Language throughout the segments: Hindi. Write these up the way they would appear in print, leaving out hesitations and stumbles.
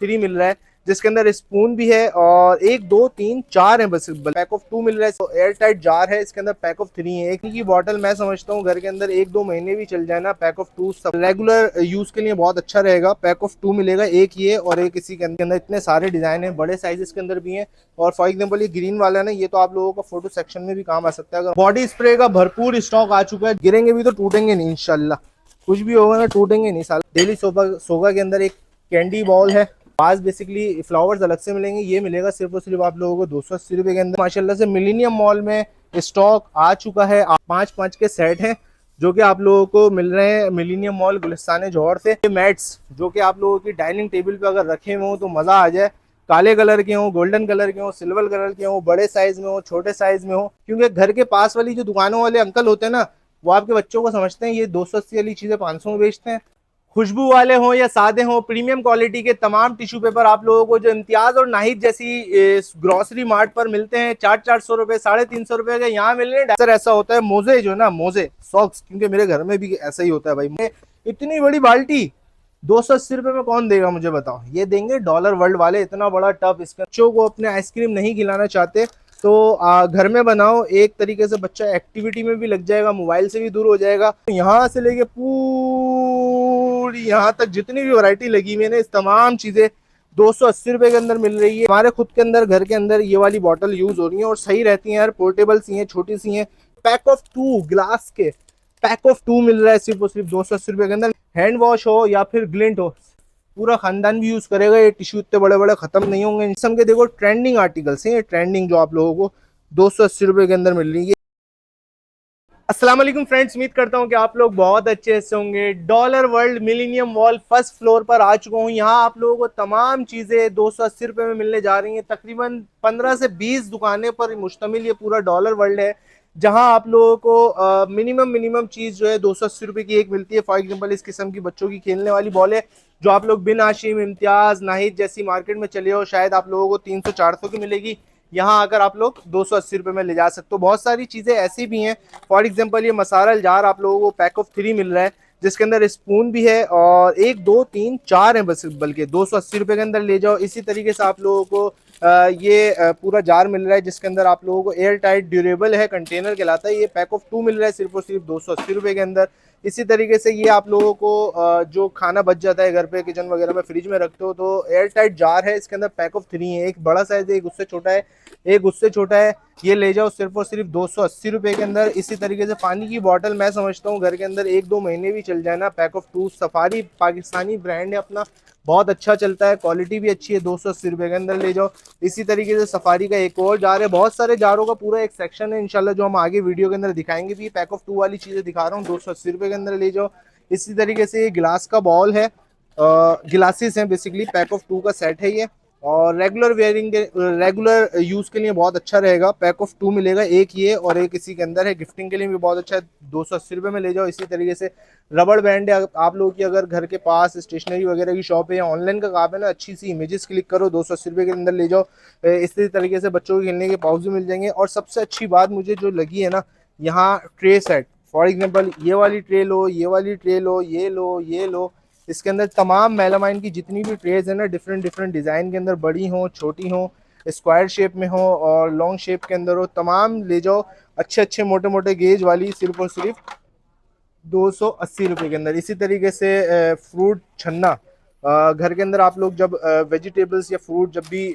3 मिल रहा है, जिसके अंदर स्पून भी है और 1 2 3 4 है बस। पैक ऑफ 2 मिल रहा है, तो एयर टाइट जार है, इसके अंदर पैक ऑफ 3 है। एक की बॉटल मैं समझता हूँ घर के अंदर 1-2 महीने भी चल जाए ना। पैक ऑफ 2 सब रेगुलर यूज के लिए बहुत अच्छा रहेगा। पैक ऑफ 2 मिलेगा, एक ये और एक इसी के अंदर। इतने सारे डिजाइन है, बड़े साइजेस के अंदर भी है। और फॉर एग्जाम्पल ये ग्रीन वाला ना, ये तो आप लोगों का फोटो सेक्शन में भी काम आ सकता है। अगर बॉडी स्प्रे का भरपूर स्टॉक आ चुका है, गिरेंगे भी तो टूटेंगे नहीं इंशाल्लाह। कुछ भी होगा ना, टूटेंगे नहीं साल। डेली सोगा के अंदर एक कैंडी बॉल है। पास बेसिकली फ्लावर्स अलग से मिलेंगे, ये मिलेगा सिर्फ और सिर्फ आप लोगों को 280 रुपए के अंदर। माशाल्लाह से मिलीनियम मॉल में स्टॉक आ चुका है। 5-5 के सेट हैं जो कि आप लोगों को मिल रहे हैं मिलीनियम मॉल गुलिस्तान जौहर से। ये मैट्स जो कि आप लोगों की डाइनिंग टेबल पे अगर रखे हुए हो तो मजा आ जाए। काले कलर के हो, गोल्डन कलर के हो, सिल्वर कलर के हो, बड़े साइज में हो, छोटे साइज में हो। क्योंकि घर के पास वाली जो दुकानों वाले अंकल होते हैं ना, वो आपके बच्चों को समझते हैं ये 280 वाली चीजें 500 में बेचते हैं। खुशबू वाले हों या सादे हों, प्रीमियम क्वालिटी के तमाम टिश्यू पेपर आप लोगों को जो इम्तियाज और नाहिद जैसी ग्रोसरी मार्ट पर मिलते हैं 400-400 रुपए, 350 रुपए के, यहाँ मिल रहे हैं। अक्सर ऐसा होता है मोजे जो ना, मोजे सॉक्स, क्योंकि मेरे घर में भी ऐसा ही होता है भाई। इतनी बड़ी बाल्टी 280 रुपए में कौन देगा मुझे बताओ। ये देंगे डॉलर वर्ल्ड वाले, इतना बड़ा टब। इसके बच्चों को अपने आइसक्रीम नहीं खिलाना चाहते तो घर में बनाओ। एक तरीके से बच्चा एक्टिविटी में भी लग जाएगा, मोबाइल से भी दूर हो जाएगा। यहाँ से लेके पूरी यहाँ तक जितनी भी वैरायटी लगी हुई है ना, इस तमाम चीजें 280 रुपए के अंदर मिल रही है। हमारे खुद के अंदर घर के अंदर ये वाली बॉटल यूज हो रही है और सही रहती है यार, पोर्टेबल सी है, छोटी सी है। पैक ऑफ 2 ग्लास के पैक ऑफ 2 मिल रहा है सिर्फ और सिर्फ 280 रुपए के अंदर। हैंड वॉश हो या फिर ग्लिंट हो, पूरा खानदान भी यूज करेगा। ये टिश्यू इतने बड़े बड़े खत्म नहीं होंगे। इस किस्म के देखो ट्रेंडिंग आर्टिकल्स हैं, ये ट्रेंडिंग जो आप लोगों को 280 रुपए के अंदर मिल रही है। अस्सलाम वालेकुम फ्रेंड्स, उम्मीद करता हूं कि आप लोग बहुत अच्छे से होंगे। Dollar world millennium mall first floor पर आ चुका हूं। यहाँ आप लोगों को तमाम चीजें 280 रुपए में मिलने जा रही हैं। तकरीबन 15 से 20 दुकानें पर मुश्तमिल ये पूरा डॉलर वर्ल्ड है, जहां आप लोगों को मिनिमम चीज जो है 280 रुपए की एक मिलती है। फॉर एग्जाम्पल इस किस्म की बच्चों की खेलने वाली बॉल है, जो आप लोग बिन आशिम, इम्तियाज, नाहिद जैसी मार्केट में चले हो शायद आप लोगों को 300-400 की मिलेगी। यहाँ आकर आप लोग 280 रुपए में ले जा सकते हो। बहुत सारी चीजें ऐसी भी हैं। फॉर एग्जाम्पल ये मसाला जार आप लोगों को पैक ऑफ 3 मिल रहा है, जिसके अंदर स्पून भी है और 1 2 3 4 है बस, बल्कि 280 रुपए के अंदर ले जाओ। इसी तरीके से आप लोगों को ये पूरा जार मिल रहा है, जिसके अंदर आप लोगों को एयर टाइट ड्यूरेबल है, कंटेनर कहलाता है। ये पैक ऑफ 2 मिल रहा है सिर्फ और सिर्फ 280 रुपए के अंदर। इसी तरीके से ये आप लोगों को जो खाना बच जाता है घर पे किचन वगैरह में फ्रिज में रखते हो तो एयर टाइट जार है, इसके अंदर पैक ऑफ 3 है। एक बड़ा साइज है, एक उससे छोटा है, एक उससे छोटा है। ये ले जाओ सिर्फ और सिर्फ 280 रुपए के अंदर। इसी तरीके से पानी की बोतल मैं समझता हूँ घर के अंदर 1-2 महीने भी चल जाए ना। Pack of 2 safari Pakistani brand है अपना, बहुत अच्छा चलता है, क्वालिटी भी अच्छी है। 280 रुपए के अंदर ले जाओ। इसी तरीके से सफारी का एक और जार है। बहुत सारे जारों का पूरा एक सेक्शन है इंशाल्लाह, जो हम आगे वीडियो के अंदर दिखाएंगे भी। पैक ऑफ 2 वाली चीजें दिखा रहा हूँ, 280 रुपए के अंदर ले जाओ। इसी तरीके से ये गिलास का बॉल है, गिलासेस हैं बेसिकली। पैक ऑफ 2 का सेट है ये, और रेगुलर वेयरिंग के, रेगुलर यूज के लिए बहुत अच्छा रहेगा। पैक ऑफ 2 मिलेगा, एक ये और एक इसी के अंदर है। गिफ्टिंग के लिए भी बहुत अच्छा है, 280 रुपए में ले जाओ। इसी तरीके से रबड़ बैंड है, आप लोगों की अगर घर के पास स्टेशनरी वगैरह की शॉप है या ऑनलाइन का काम है ना, अच्छी सी इमेजेस क्लिक करो, 280 रुपए के अंदर ले जाओ। इसी तरीके से बच्चों के खेलने के पाउच भी मिल जाएंगे। और सबसे अच्छी बात मुझे जो लगी है ना, यहाँ ट्रे सेट। फॉर एग्जाम्पल ये वाली ट्रे लो, ये वाली ट्रे लो, ये लो, ये लो। इसके अंदर तमाम मेलामाइन की जितनी भी ट्रेज है ना, डिफरेंट डिफरेंट डिज़ाइन के अंदर, बड़ी हो, छोटी हो, स्क्वायर शेप में हो और लॉन्ग शेप के अंदर हो, तमाम ले जाओ। अच्छे अच्छे मोटे मोटे गेज वाली सिर्फ और सिर्फ 280 रुपए के अंदर। इसी तरीके से फ्रूट छन्ना, घर के अंदर आप लोग जब वेजिटेबल्स या फ्रूट जब भी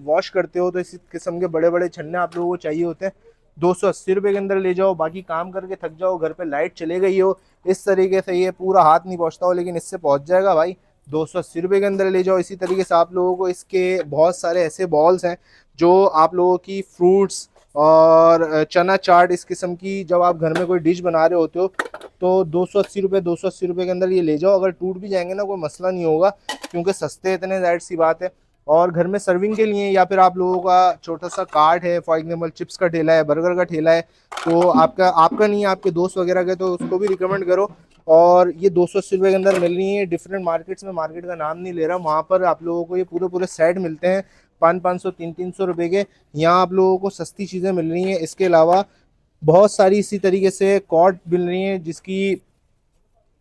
वॉश करते हो तो इसी किस्म के बड़े बड़े छन्ने आप लोगों को चाहिए होते हैं। 280 रुपए के अंदर ले जाओ। बाकी काम करके थक जाओ, घर पे लाइट चले गई हो, इस तरीके से ये पूरा हाथ नहीं पहुंचता हो लेकिन इससे पहुंच जाएगा भाई, 280 रुपए के अंदर ले जाओ। इसी तरीके से आप लोगों को इसके बहुत सारे ऐसे बॉल्स हैं जो आप लोगों की फ्रूट्स और चना चाट इस किस्म की जब आप घर में कोई डिश बना रहे होते हो तो 280 रुपए के अंदर ये ले जाओ। अगर टूट भी जाएंगे ना कोई मसला नहीं होगा, क्योंकि सस्ते इतने, जाहिर सी बात है। और घर में सर्विंग के लिए या फिर आप लोगों का छोटा सा कार्ट है, फॉर एग्जाम्पल चिप्स का ठेला है, बर्गर का ठेला है, तो आपका आपका नहीं है, आपके दोस्त वगैरह का, तो उसको भी रिकमेंड करो। और ये 280 रुपये के अंदर मिल रही है। डिफरेंट मार्केट्स में, मार्केट का नाम नहीं ले रहा, वहाँ पर आप लोगों को ये पूरे पूरे सेट मिलते हैं 500-500, 300-300 रुपये के। यहाँ आप लोगों को सस्ती चीज़ें मिल रही हैं। इसके अलावा बहुत सारी इसी तरीके से कॉर्ड मिल रही हैं, जिसकी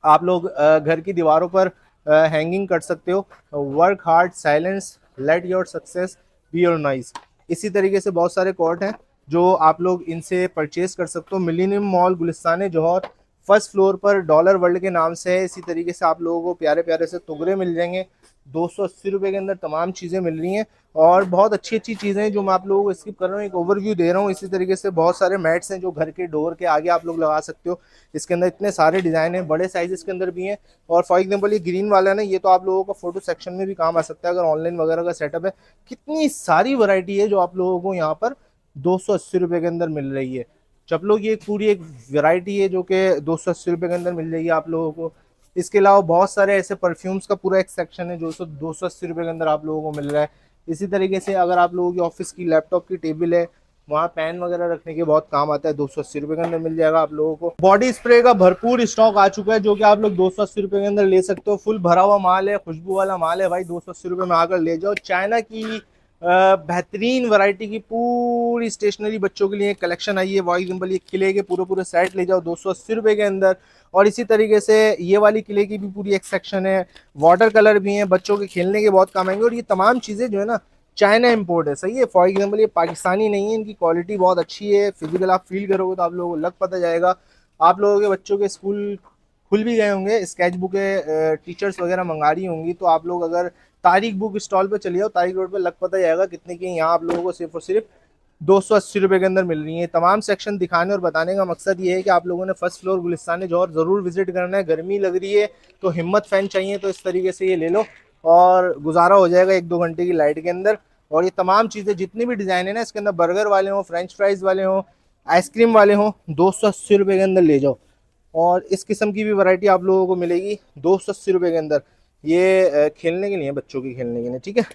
आप लोग घर की दीवारों पर हैंगिंग कर सकते हो। Work hard silence let your success be your nice. इसी तरीके से बहुत सारे कोट हैं जो आप लोग इनसे परचेज कर सकते हो। मिलेनियम मॉल गुलिस्तान जौहर फर्स्ट फ्लोर पर डॉलर वर्ल्ड के नाम से है। इसी तरीके से आप लोगों को प्यारे प्यारे से तुगरे मिल जाएंगे। 280 रुपये के अंदर तमाम चीज़ें मिल रही हैं और बहुत अच्छी अच्छी चीज़ें हैं जो मैं आप लोगों को स्किप कर रहा हूँ, एक ओवरव्यू दे रहा हूँ। इसी तरीके से बहुत सारे मैट्स हैं जो घर के डोर के आगे आप लोग लगा सकते हो। इसके अंदर इतने सारे डिज़ाइन हैं, बड़े साइज इसके अंदर भी हैं। और फॉर एग्जाम्पल ये ग्रीन वाला है ना, ये तो आप लोगों का फोटो सेक्शन में भी काम आ सकता है अगर ऑनलाइन वगैरह का सेटअप है। कितनी सारी वैरायटी है जो आप लोगों को यहाँ पर 280 रुपये के अंदर मिल रही है। चप्पलों की एक पूरी एक वैरायटी है जो कि 280 रुपये के अंदर मिल जाएगी आप लोगों को। इसके अलावा बहुत सारे ऐसे परफ्यूम्स का पूरा एक सेक्शन है जो 280 रुपये के अंदर आप लोगों को मिल रहा है। इसी तरीके से अगर आप लोगों की ऑफिस की लैपटॉप की टेबल है, वहाँ पेन वगैरह रखने के बहुत काम आता है, 280 रुपये के अंदर मिल जाएगा आप लोगों को। बॉडी स्प्रे का भरपूर स्टॉक आ चुका है जो कि आप लोग 280 रुपये के अंदर ले सकते हो। फुल भरा हुआ माल है, खुशबू वाला माल है भाई, 280 रुपये में आकर ले जाओ। चाइना की बेहतरीन वैरायटी की पूरी स्टेशनरी बच्चों के लिए कलेक्शन आई है। फॉर एग्जाम्पल ये किले के पूरे पूरे सेट ले जाओ 280 रुपये के अंदर। और इसी तरीके से ये वाली किले की भी पूरी एक सेक्शन है, वाटर कलर भी हैं, बच्चों के खेलने के बहुत काम आएंगे। और ये तमाम चीज़ें जो है ना चाइना इंपोर्ट है, सही है। फॉर एग्जाम्पल ये पाकिस्तानी नहीं है, इनकी क्वालिटी बहुत अच्छी है। फिजिकल आप फील करोगे तो आप लोगों को लग पता जाएगा। आप लोगों के बच्चों के स्कूल खुल भी गए होंगे, स्केच बुकें टीचर्स वगैरह मंगा रही होंगी, तो आप लोग अगर तारीख बुक स्टॉल पे चलिए, तारीख रोड पे लग पता जाएगा कितने की यहाँ आप लोगों को सिर्फ और सिर्फ 280 रुपये के अंदर मिल रही है। तमाम सेक्शन दिखाने और बताने का मकसद ये है कि आप लोगों ने फर्स्ट फ्लोर गुलिस्तान जौहर ज़रूर विजिट करना है। गर्मी लग रही है तो हिम्मत फैन चाहिए तो इस तरीके से ये ले लो और गुजारा हो जाएगा 1-2 घंटे की लाइट के अंदर। और ये तमाम चीज़ें जितनी भी डिज़ाइन है ना, इसके अंदर बर्गर वाले हों, फ्रेंच फ्राइज़ वाले हों, आइसक्रीम वाले हों, 280 रुपये के अंदर ले जाओ। और इस किस्म की भी वैरायटी आप लोगों को मिलेगी 280 रुपये के अंदर। ये खेलने के लिए, बच्चों के खेलने के लिए, ठीक है।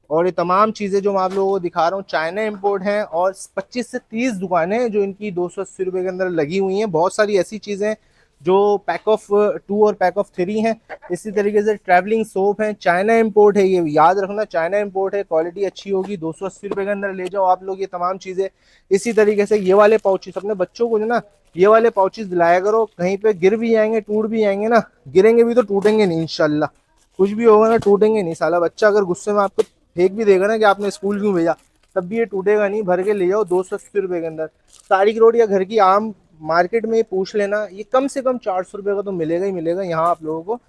और ये तमाम चीज़ें जो मैं आप लोगों को दिखा रहा हूँ चाइना इंपोर्ट हैं और 25 से 30 दुकानें हैं जो इनकी 280 रुपये के अंदर लगी हुई हैं। बहुत सारी ऐसी चीज़ें जो पैक ऑफ 2 और पैक ऑफ 3 हैं। इसी तरीके से ट्रैवलिंग सोप है, चाइना इंपोर्ट है, ये याद रखना चाइना इंपोर्ट है, क्वालिटी अच्छी होगी। 280 रुपये के अंदर ले जाओ आप लोग ये तमाम चीज़ें। इसी तरीके से ये वाले पाउचेस अपने बच्चों को जो ना, ये वाले पाउचेस दिलाया करो। कहीं पे गिर भी जाएंगे, टूट भी जाएंगे ना, गिरेंगे भी तो टूटेंगे नहीं इंशाल्लाह। कुछ भी होगा ना, टूटेंगे नहीं। साला बच्चा अगर गुस्से में आपको फेंक भी देगा ना कि आपने स्कूल क्यों भेजा, तब भी ये टूटेगा नहीं। भर के ले जाओ 280 रुपये के अंदर। तारीख रोड या घर की आम मार्केट में पूछ लेना, ये कम से कम 400 रुपये का तो मिलेगा ही मिलेगा। यहाँ आप लोगों को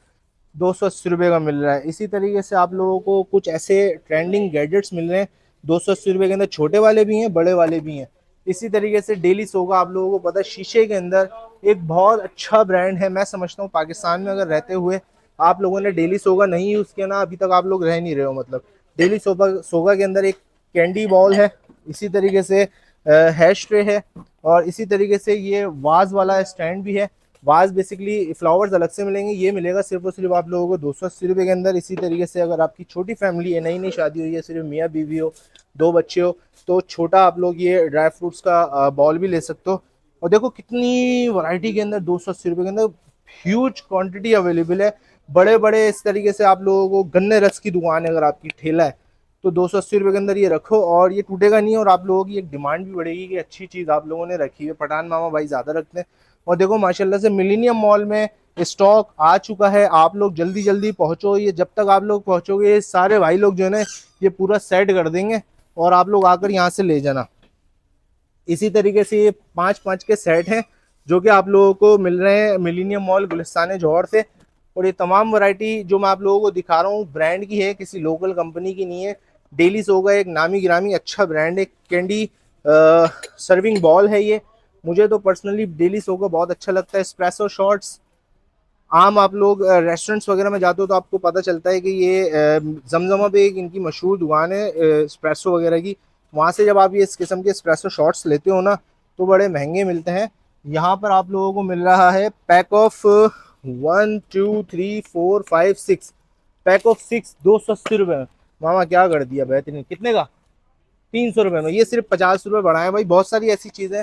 280 रुपये का मिल रहा है। इसी तरीके से आप लोगों को कुछ ऐसे ट्रेंडिंग गैजेट्स मिल रहे हैं 280 रुपये के अंदर, छोटे वाले भी हैं, बड़े वाले भी हैं। इसी तरीके से डेली सोगा, आप लोगों को पता है शीशे के अंदर एक बहुत अच्छा ब्रांड है। मैं समझता हूँ पाकिस्तान में अगर रहते हुए आप लोगों ने डेली सोगा नहीं यूज़ किया ना, अभी तक आप लोग रह नहीं रहे हो। मतलब डेली सोगा सोगा के अंदर एक कैंडी बॉल है, इसी तरीके से हैश ट्रे है, और इसी तरीके से ये वाज वाला स्टैंड भी है। वाज बेसिकली फ्लावर्स अलग से मिलेंगे, ये मिलेगा सिर्फ और सिर्फ आप लोगों को 280 रुपये के अंदर। इसी तरीके से अगर आपकी छोटी फैमिली है, नई नई शादी हुई है, सिर्फ मियाँ बीवी हो, 2 बच्चे हो, तो छोटा आप लोग ये ड्राई फ्रूट्स का बॉल भी ले सकते हो। और देखो कितनी वैरायटी के अंदर 280 रुपये के अंदर ह्यूज क्वांटिटी अवेलेबल है। बड़े बड़े इस तरीके से आप लोगों को, गन्ने रस की दुकान है अगर आपकी, ठेला है, तो 280 रुपये के अंदर ये रखो और ये टूटेगा नहीं। और आप लोगों की एक डिमांड भी बढ़ेगी कि अच्छी चीज़ आप लोगों ने रखी है। पठान मामा भाई ज़्यादा रखते हैं। और देखो माशाल्लाह से मिलेनियम मॉल में स्टॉक आ चुका है। आप लोग जल्दी जल्दी पहुंचो, ये जब तक आप लोग पहुंचोगे ये सारे भाई लोग जो है ना ये पूरा सेट कर देंगे और आप लोग आकर यहाँ से ले जाना। इसी तरीके से ये 5-5 के सेट हैं जो कि आप लोगों को मिल रहे हैं मिलेनियम मॉल गुलिस्तान जौहर से। और ये तमाम वैरायटी जो मैं आप लोगों को दिखा रहा हूँ ब्रांड की है, किसी लोकल कंपनी की नहीं है। डेलीज होगा एक नामी गिरामी अच्छा ब्रांड है। कैंडी सर्विंग बॉल है ये, मुझे तो पर्सनली डेलीज होगा बहुत अच्छा लगता है। एस्प्रेसो शॉट्स, आम आप लोग रेस्टोरेंट्स वगैरह में जाते हो तो आपको पता चलता है कि ये जमजमा पे एक इनकी मशहूर दुकान है एस्प्रेसो वगैरह की। वहाँ से जब आप ये इस किस्म के एस्प्रेसो शॉट्स लेते हो ना तो बड़े महंगे मिलते हैं। यहाँ पर आप लोगों को मिल रहा है पैक ऑफ 1 2 3 4 5 6, पैक ऑफ 6 280 रुपये में। मामा क्या कर दिया बेहतरीन, कितने का? 300 रुपये में। ये सिर्फ 50 रुपये बढ़ाए भाई। बहुत सारी ऐसी चीज़ें,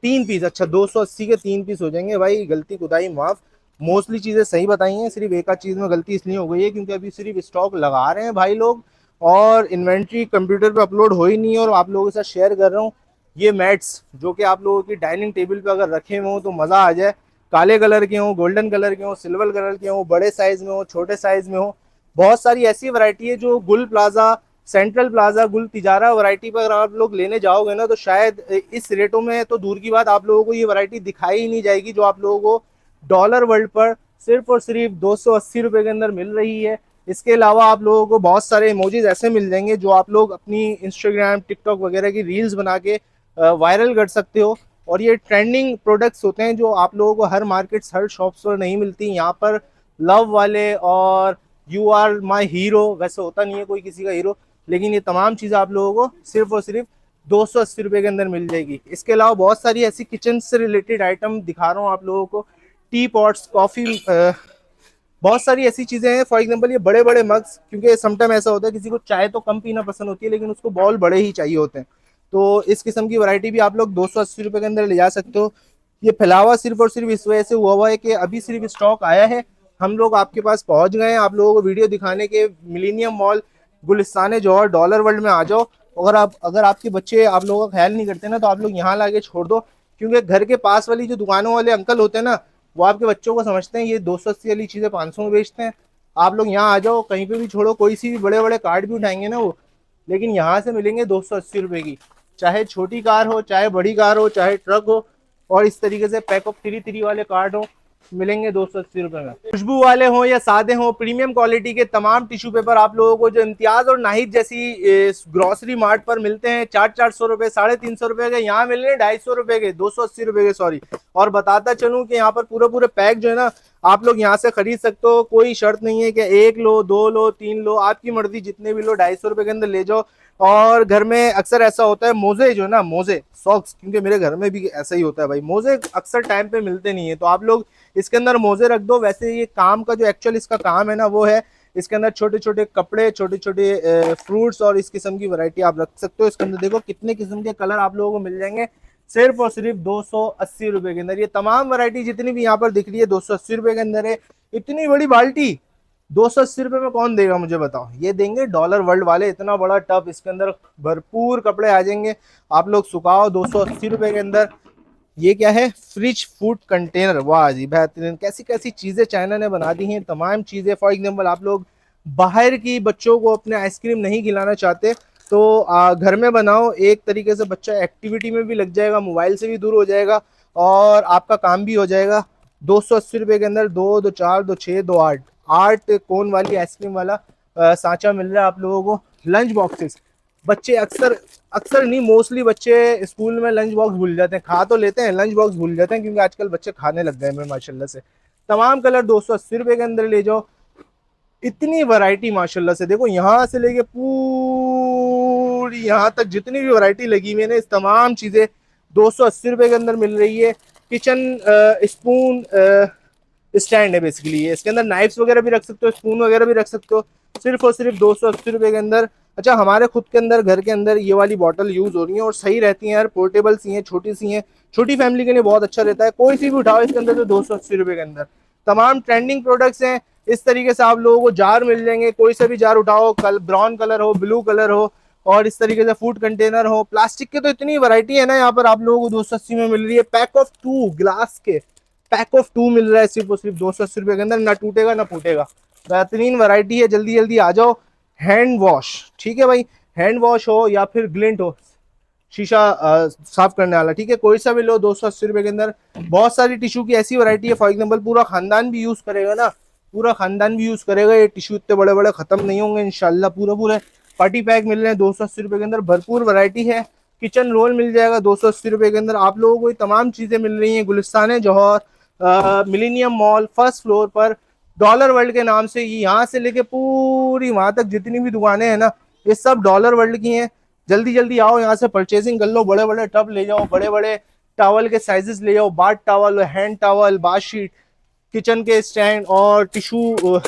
3 पीस, अच्छा 280 के 3 पीस हो जाएंगे भाई, गलती खुदाई माफ। मोस्टली चीज़ें सही बताई हैं, सिर्फ एक आध चीज़ में गलती इसलिए हो गई है क्योंकि अभी सिर्फ स्टॉक लगा रहे हैं भाई लोग और इन्वेंट्री कंप्यूटर पे अपलोड हो ही नहीं है। और आप लोगों के साथ शेयर कर रहा हूँ ये मैट्स जो कि आप लोगों की डाइनिंग टेबल पे अगर रखे हुए हो तो मज़ा आ जाए। काले कलर के हों, गोल्डन कलर के हों, सिल्वर कलर के हों, बड़े साइज में हो, छोटे साइज में हो। बहुत सारी ऐसी वैरायटी है जो गुल प्लाजा, सेंट्रल प्लाजा, गुल तिजारा वैरायटी पर अगर आप लोग लेने जाओगे ना तो शायद इस रेटों में तो दूर की बात आप लोगों को ये वैरायटी दिखाई ही नहीं जाएगी जो आप लोगों को डॉलर वर्ल्ड पर सिर्फ और सिर्फ 280 रुपए के अंदर मिल रही है। इसके अलावा आप लोगों को बहुत सारे इमोजीज ऐसे मिल जाएंगे जो आप लोग अपनी इंस्टाग्राम, टिकटॉक वगैरह की रील्स बना के वायरल कर सकते हो। और ये ट्रेंडिंग प्रोडक्ट्स होते हैं जो आप लोगों को हर मार्केट्स, हर शॉप्स पर नहीं मिलती। यहाँ पर लव वाले और यू आर माई हीरो, वैसे होता नहीं है कोई किसी का हीरो, लेकिन ये तमाम चीज़ें आप लोगों को सिर्फ और सिर्फ 280 रुपये के अंदर मिल जाएगी। इसके अलावा बहुत सारी ऐसी किचन से रिलेटेड आइटम दिखा रहा हूँ आप लोगों को। टी पॉट्स, कॉफ़ी, बहुत सारी ऐसी चीज़ें हैं। फॉर एग्जांपल ये बड़े बड़े मग्स, क्योंकि समटाइम ऐसा होता है किसी को चाय तो कम पीना पसंद होती है लेकिन उसको बॉल बड़े ही चाहिए होते हैं, तो इस किस्म की वैरायटी भी आप लोग 280 रुपये के अंदर ले जा सकते हो। ये फैलावा सिर्फ और सिर्फ इस वजह से हुआ है कि अभी सिर्फ स्टॉक आया है, हम लोग आपके पास पहुंच गए हैं आप लोगों को वीडियो दिखाने के। मिलीनियम मॉल, गुलिस्तान जौहर, डॉलर वर्ल्ड में आ जाओ। अगर आपके बच्चे आप लोगों का ख्याल नहीं करते ना तो आप लोग यहाँ लाके छोड़ दो, क्योंकि घर के पास वाली जो दुकानों वाले अंकल होते हैं ना वो आपके बच्चों को समझते हैं ये 280 वाली चीज़ें 500 में बेचते हैं। आप लोग यहाँ आ जाओ, कहीं पे भी छोड़ो, कोई सी भी बड़े बड़े कार्ड भी उठाएंगे ना वो, लेकिन यहाँ से मिलेंगे 280 रुपये की, चाहे छोटी कार हो, चाहे बड़ी कार हो, चाहे ट्रक हो। और इस तरीके से पैक ऑफ 3 वाले कार्ड हो, मिलेंगे 280 रुपये में। खुशबू वाले हों या सादे हों, प्रीमियम क्वालिटी के तमाम टिश्यू पेपर आप लोगों को जो इम्तियाज और नाहिद जैसी ग्रोसरी मार्ट पर मिलते हैं 400-400 रुपये, 350 रुपये के, यहाँ मिल रहे हैं 250 रुपये के, 280 रुपये के, सॉरी। और बताता चलूँ कि यहाँ पर पूरे पूरे पैक जो है ना आप लोग यहाँ से खरीद सकते हो। कोई शर्त नहीं है कि 1 लो, 2 लो, 3 लो, आपकी मर्जी, जितने भी लो 250 रुपये के अंदर ले जाओ। और घर में अक्सर ऐसा होता है मोजे जो है ना, मोजे सॉक्स, क्योंकि मेरे घर में भी ऐसा ही होता है भाई, मोजे अक्सर टाइम पे मिलते नहीं है, तो आप लोग इसके अंदर मोजे रख दो। वैसे ये काम का जो एक्चुअल इसका काम है ना वो है इसके अंदर छोटे छोटे कपड़े, छोटे छोटे फ्रूट्स और इस किस्म की वैरायटी आप रख सकते हो। इसके अंदर देखो कितने किस्म के कलर आप लोगों को मिल जाएंगे सिर्फ और सिर्फ 280 रुपये के अंदर। ये तमाम वैरायटी जितनी भी यहाँ पर दिख रही है 280 रुपये के अंदर है। इतनी बड़ी बाल्टी 280 रुपये में कौन देगा मुझे बताओ? ये देंगे डॉलर वर्ल्ड वाले। इतना बड़ा टब, इसके अंदर भरपूर कपड़े आ जाएंगे, आप लोग सुखाओ 280 रुपये के अंदर। ये क्या है? Fridge food container. वाह जी बेहतरीन, कैसी कैसी चीज़ें चाइना ने बना दी हैं, तमाम चीज़ें। फॉर एग्जांपल आप लोग बाहर की बच्चों को अपने आइसक्रीम नहीं खिलाना चाहते तो घर में बनाओ, एक तरीके से बच्चा एक्टिविटी में भी लग जाएगा, मोबाइल से भी दूर हो जाएगा और आपका काम भी हो जाएगा। 280 रुपये के अंदर 2, 2, 4, 2, 6, 2, 8 8 कोन वाली आइसक्रीम वाला सांचा मिल रहा है आप लोगों को। लंच बॉक्सेस, बच्चे अक्सर अक्सर नहीं, मोस्टली बच्चे स्कूल में लंच बॉक्स भूल जाते हैं, खा तो लेते हैं लंच बॉक्स भूल जाते हैं, क्योंकि आजकल बच्चे खाने लग गए हैं माशाल्लाह से। तमाम कलर 280 रुपये के अंदर ले जाओ। इतनी वैरायटी माशाल्लाह से, देखो यहाँ से लेके पूरी यहाँ तक जितनी भी वैरायटी लगी हुई है ना, इस तमाम चीज़ें 280 रुपये के अंदर मिल रही है। किचन स्पून स्टैंड है बेसिकली ये, इसके अंदर नाइफ्स वगैरह भी रख सकते हो, स्पून वगैरह भी रख सकते हो, सिर्फ और सिर्फ 280 रुपये के अंदर। अच्छा, हमारे खुद के अंदर घर के अंदर ये वाली बॉटल यूज़ हो रही है और सही रहती हैं यार, पोर्टेबल सी हैं, छोटी सी हैं, छोटी फैमिली के लिए बहुत अच्छा रहता है। कोई सी भी उठाओ इसके अंदर तो 280 रुपये के अंदर तमाम ट्रेंडिंग प्रोडक्ट्स हैं। इस तरीके से आप लोगों को जार मिल जाएंगे, कोई सा भी जार उठाओ, कल ब्राउन कलर हो, ब्लू कलर हो, और इस तरीके से फूड कंटेनर हो। प्लास्टिक के तो इतनी वैरायटी है ना यहाँ पर आप लोगों को 280 में मिल रही है। पैक ऑफ 2 ग्लास के, पैक ऑफ 2 मिल रहा है सिर्फ और सिर्फ 280 रुपये के अंदर, ना टूटेगा ना फूटेगा, बेहतरीन वैरायटी है। जल्दी जल्दी आ जाओ। हैंड वॉश, ठीक है भाई, हैंड वॉश हो या फिर ग्लिंट हो, शीशा साफ करने वाला, ठीक है, कोई सा भी लो 280 रुपये के अंदर। बहुत सारी टिश्यू की ऐसी वैरायटी है, फॉर एग्जांपल पूरा खानदान भी यूज़ करेगा ना, पूरा खानदान भी यूज़ करेगा, ये टिश्यू इतने बड़े बड़े ख़त्म नहीं होंगे इंशाल्लाह। पूरे पूरे पार्टी पैक मिल रहे हैं 280 रुपये के अंदर, भरपूर वैरायटी है। किचन रोल मिल जाएगा 280 रुपये के अंदर। आप लोगों को ये तमाम चीज़ें मिल रही हैं गुलिस्तान जौहर मिलीनियम मॉल फर्स्ट फ्लोर पर, डॉलर वर्ल्ड के नाम से। यहाँ से लेके पूरी वहाँ तक जितनी भी दुकानें हैं ना ये सब डॉलर वर्ल्ड की हैं। जल्दी जल्दी आओ, यहाँ से परचेजिंग कर लो, बड़े बड़े टब ले जाओ, बड़े बड़े टॉवल के साइजेस ले जाओ, bath towel, hand towel, bath sheet, kitchen के स्टैंड और टिश्यू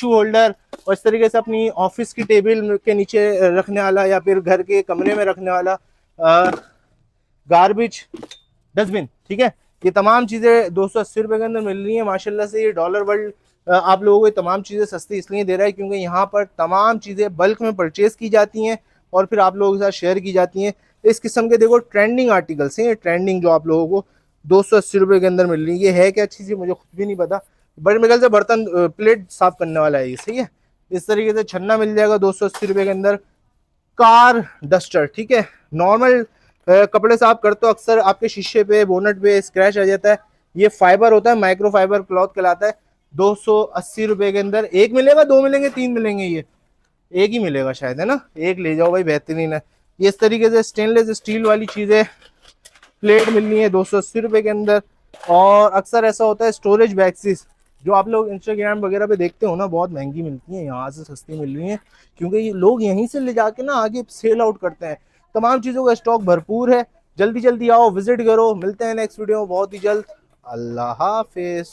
होल्डर, और इस तरीके से अपनी ऑफिस की टेबल के नीचे रखने वाला या फिर घर के कमरे में रखने वाला गार्बेज डस्टबिन, ठीक है। ये तमाम चीज़ें 280 रुपये के अंदर मिल रही हैं माशाल्लाह से। ये डॉलर वर्ल्ड आप लोगों को ये तमाम चीज़ें सस्ती इसलिए दे रहा है क्योंकि यहाँ पर तमाम चीज़ें बल्क में परचेज़ की जाती हैं और फिर आप लोगों के साथ शेयर की जाती हैं। इस किस्म के देखो ट्रेंडिंग आर्टिकल्स हैं, ये ट्रेंडिंग जो आप लोगों को 280 रुपये के अंदर मिल रही है। ये है क्या चीज़, मुझे खुद भी नहीं पता, बट मेरे ख्याल से बर्तन प्लेट साफ करने वाला है ये, सही है। इस तरीके से छन्ना मिल जाएगा 280 रुपये के अंदर। कार डस्टर, ठीक है, नॉर्मल कपड़े साफ करते हो अक्सर आपके शीशे पे बोनट पे स्क्रैच आ जाता है, ये फाइबर होता है, माइक्रो फाइबर क्लॉथ कहलाता है। 280 रुपये के अंदर एक मिलेगा, दो मिलेंगे, तीन मिलेंगे, ये एक ही मिलेगा शायद, है ना, एक ले जाओ भाई, बेहतरीन है। ये इस तरीके से स्टेनलेस स्टील वाली चीजें प्लेट मिलनी है 280 रुपये के अंदर। और अक्सर ऐसा होता है स्टोरेज बैग्स जो आप लोग इंस्टाग्राम वगैरह पे देखते हो ना, बहुत महंगी मिलती हैं, यहाँ से सस्ती मिल रही हैं, क्योंकि ये लोग यहीं से ले जाके ना आगे सेल आउट करते हैं। तमाम चीज़ों का स्टॉक भरपूर है, जल्दी जल्दी आओ, विजिट करो। मिलते हैं नेक्स्ट वीडियो में बहुत ही जल्द। अल्लाह हाफिज।